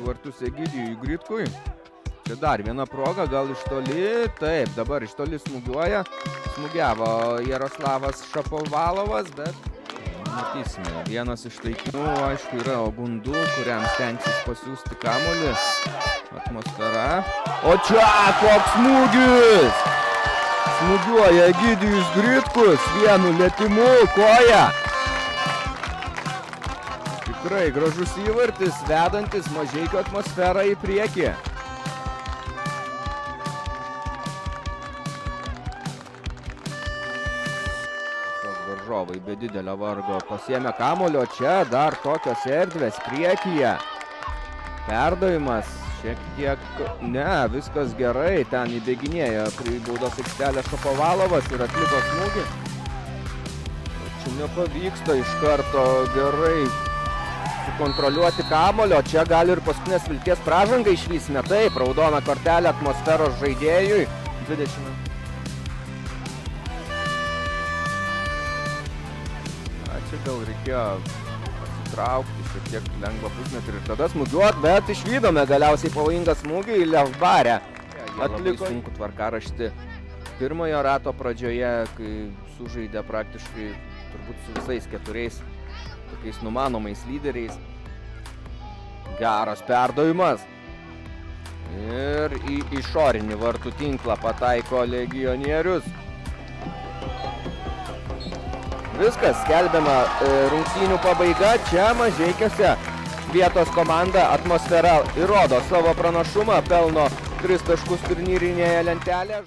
vartus Egidijui Gritkui. Čia dar viena proga, gal iš toli. Taip, dabar iš toli smūgiuoja. Smūgiavo Jaroslavas Šapovalovas, bet matysime. Vienas iš taikinių, aišku, yra Ogundu, kuriam stengsis pasiųsti kamuolį. Atmosfera. O čia koks smūgis! Smūgiuoja Egidijus Gritkus vienu lietimu koja. Tikrai gražus įvartis, vedantis Mažeikio atmosferą į priekį. Varžovai be didelio vargo pasiėmė kamuolio, čia dar tokios erdvės priekyje. Perdavimas šiek tiek, ne, viskas gerai, ten įbėginėja prie baudos aikštelę Šapovalovas ir atliko smūgį. Čia nepavyksta iš karto gerai sukontroliuoti kamuolio, čia gali ir paskutinės vilties pražangą išvysime. Taip, raudona kortelė atmosferos žaidėjui. 20. Čia gal reikėjo atsitraukti šiek tiek lengvą pusmetrį ir tada smūgiuot, bet išvydome galiausiai pavojingą smūgį į Levbarę. Atliko sunku tvarkaraštį pirmojo rato pradžioje, kai sužaidė praktiškai turbūt su visais keturiais tokiais numanomais lyderiais. Geras perdavimas. Ir į išorinį vartų tinklą pataiko legionierius. Viskas, skelbiama rungtynių pabaiga. Čia Mažeikiuose vietos komanda atmosfera įrodo savo pranašumą, pelno 3 taškus turnyrinėje lentelėje.